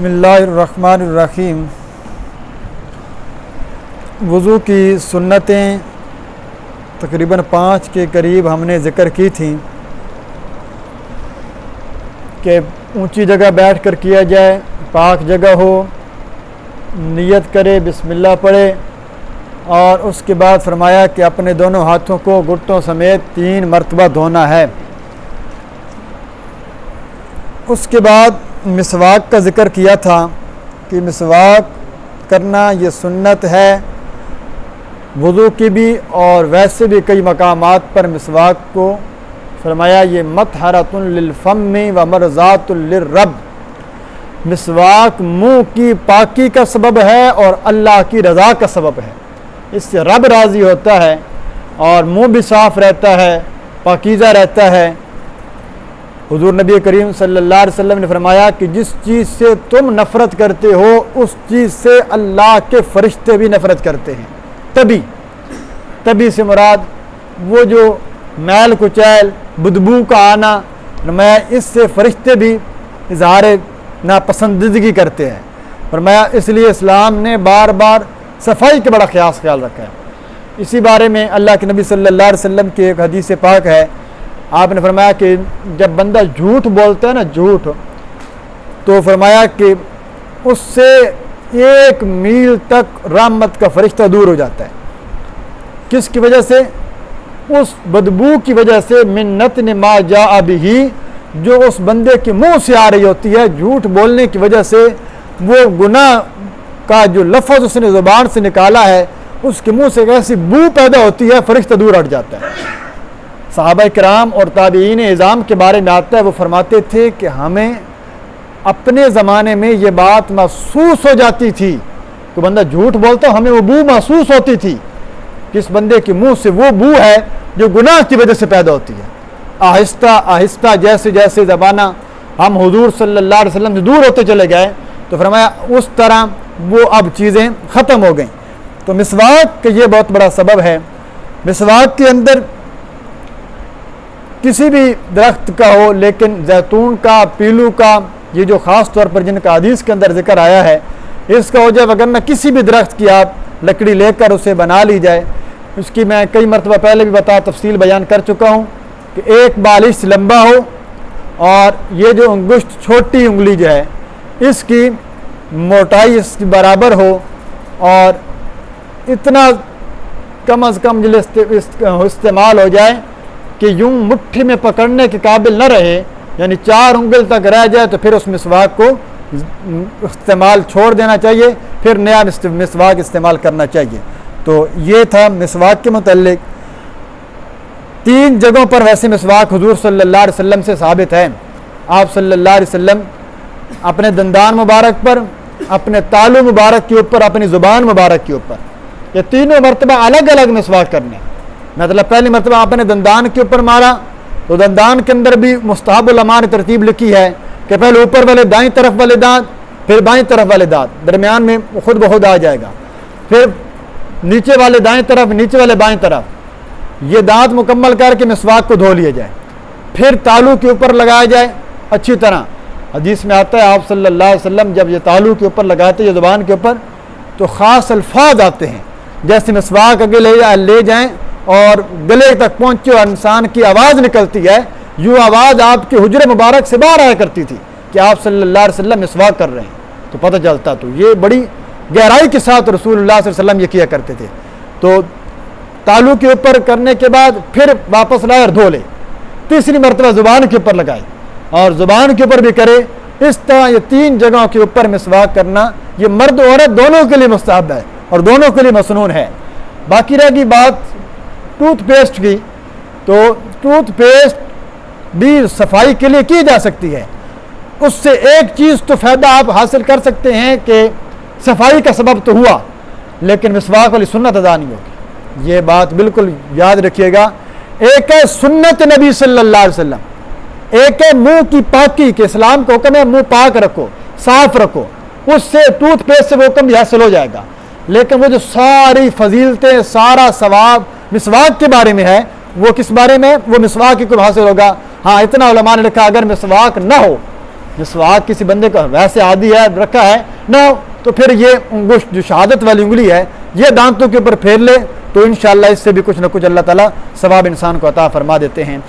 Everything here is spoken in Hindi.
बिस्मिल्लाहिर्रहमानिर्रहीम। वज़ू की सुन्नतें तकरीबन 5 के करीब हमने ज़िक्र की थी कि ऊंची जगह बैठ कर किया जाए, पाक जगह हो, नियत करे, बिस्मिल्लाह पढ़े और उसके बाद फरमाया कि अपने दोनों हाथों को घुटनों समेत 3 मरतबा धोना है। उसके बाद मिसवाक का ज़िक्र किया था कि मिसवाक करना ये सुन्नत है वज़ू की भी, और वैसे भी कई मकामात पर मिसवाक को फरमाया ये मतहरतुन लिलफ़म्मि व मरज़ातुन लिर्रब। मिसवाक मुँह की पाकी का सबब है और अल्लाह की रज़ा का सबब है। इससे रब राज़ी होता है और मुँह भी साफ़ रहता है, पाकीज़ा रहता है। हुज़ूर नबी करीम सल्लल्लाहु अलैहि वसल्लम ने फरमाया कि जिस चीज़ से तुम नफ़रत करते हो उस चीज़ से अल्लाह के फ़रिश्ते भी नफ़रत करते हैं। तभी से मुराद वो जो मैल कुचैल, बदबू का आना, फरमाया इससे फ़रिश्ते भी इज़हार नापसंदीदगी करते हैं। फरमाया इसलिए इस्लाम ने बार बार सफाई का बड़ा ख्याल रखा है। इसी बारे में अल्लाह के नबी सल्लल्लाहु अलैहि वसल्लम की एक हदीस पाक है, आपने फरमाया कि जब बंदा झूठ बोलता है ना, झूठ, तो फरमाया कि उससे 1 मील तक रहमत का फरिश्ता दूर हो जाता है। किसकी वजह से? उस बदबू की वजह से, मिन्नत ने मा जा बिही, जो उस बंदे के मुंह से आ रही होती है। झूठ बोलने की वजह से वो गुनाह का जो लफ्ज़ उसने ज़ुबान से निकाला है उसके मुंह से एक ऐसी बू पैदा होती है, फरिश्ता दूर हट जाता है। सहाबा किराम और ताबीईन इज़ाम के बारे में आता है, वो फरमाते थे कि हमें अपने ज़माने में ये बात महसूस हो जाती थी कि बंदा झूठ बोलता, हमें वो बू महसूस होती थी कि इस बंदे के मुंह से वो बू है जो गुनाह की वजह से पैदा होती है। आहिस्ता आहिस्ता जैसे जैसे ज़माना हम हुज़ूर सल्लल्लाहु अलैहि वसल्लम से दूर होते चले गए, तो फरमाया उस तरह वो अब चीज़ें ख़त्म हो गई। तो मिसवाक का ये बहुत बड़ा सबब है। मिसवाक के अंदर किसी भी दरख्त का हो, लेकिन जैतून का, पीलू का, ये जो ख़ास तौर पर जिनका हदीस के अंदर जिक्र आया है, इसका हो जाए वगरना किसी भी दरख्त की आप लकड़ी लेकर उसे बना ली जाए। उसकी मैं कई मरतबा पहले भी तफसील बयान कर चुका हूँ कि 1 बालिश लंबा हो और ये जो अंगुष्ठ छोटी उंगली जो है इसकी मोटाई इसके बराबर हो और इतना कम अज़ कम इस्तेमाल हो जाए कि यूं मुट्ठी में पकड़ने के काबिल न रहे, यानी 4 उंगल तक रह जाए, तो फिर उस मिसवाक को इस्तेमाल छोड़ देना चाहिए, फिर नया मिसवाक इस्तेमाल करना चाहिए। तो ये था मिसवाक के मुतल्लिक। 3 जगहों पर वैसे मिसवाक हुज़ूर सल्लल्लाहु अलैहि वसल्लम से साबित है। आप सल्लल्लाहु अलैहि वसल्लम अपने दंदान मुबारक पर, अपने तालू मुबारक के ऊपर, अपनी ज़ुबान मुबारक के ऊपर, ये तीनों मरतबा अलग अलग मिसवाक करने। मतलब पहली मरतबा आपने दंदान के ऊपर मारा तो दंदान के अंदर भी मुस्तहब उलमा ने तरतीब लिखी है कि पहले ऊपर वाले दाईं तरफ वाले दांत, फिर बाईं तरफ वाले दांत, दरमियान में खुद ब खुद आ जाएगा, फिर नीचे वाले दाएं तरफ, नीचे वाले बाईं तरफ, ये दांत मुकम्मल करके मिसवाक को धो लिया जाए, फिर तालू के ऊपर लगाया जाए अच्छी तरह। हदीस में आता है आप सल्लल्लाहु अलैहि वसल्लम जब ये तालू के ऊपर लगाते हैं ज़ुबान के ऊपर, तो ख़ास अल्फाज आते हैं, जैसे मिसवाक आगे ले जाएं और गले तक पहुँचे और इंसान की आवाज़ निकलती है, यूँ आवाज़ आपके हुजरे मुबारक से बाहर आया करती थी कि आप सल्लल्लाहु अलैहि वसल्लम मिसवाक कर रहे हैं, तो पता चलता। तो ये बड़ी गहराई के साथ रसूलुल्लाह सल्लल्लाहु अलैहि वसल्लम ये किया करते थे। तो तालू के ऊपर करने के बाद फिर वापस लाए और धो ले, तीसरी मरतबा ज़ुबान के ऊपर लगाए और ज़ुबान के ऊपर भी करे। इस तरह ये 3 जगहों के ऊपर मिसवाक करना ये मर्द और औरत दोनों के लिए मुस्तहब है और दोनों के लिए मसनून है। बाकी रहेगी बात टूथपेस्ट की, तो टूथपेस्ट भी सफाई के लिए की जा सकती है। उससे एक चीज़ तो फ़ायदा आप हासिल कर सकते हैं कि सफाई का सबब तो हुआ, लेकिन मिसवाक वाली सुन्नत अदा नहीं होगी। ये बात बिल्कुल याद रखिएगा। एक है सुन्नत नबी सल्लल्लाहु अलैहि वसल्लम, एक है मुंह की पाकी के इस्लाम का हुक्म है, मुंह पाक रखो, साफ रखो, उससे टूथपेस्ट से वो हुक्म भी हासिल हो जाएगा। लेकिन वो जो सारी फजीलतें, सारा सवाब मिसवाक के बारे में है, वो किस बारे में? वो मिसवाक को हासिल होगा। हाँ, इतना उलमा ने लिखा अगर मिसवाक ना हो, मिसवाक किसी बंदे का वैसे आदि है रखा है ना, तो फिर ये अंगुष्ठ जो शहादत वाली उंगली है ये दांतों के ऊपर फेर ले, तो इंशाअल्लाह इससे भी कुछ ना कुछ अल्लाह ताला सवाब इंसान को अता फरमा देते हैं।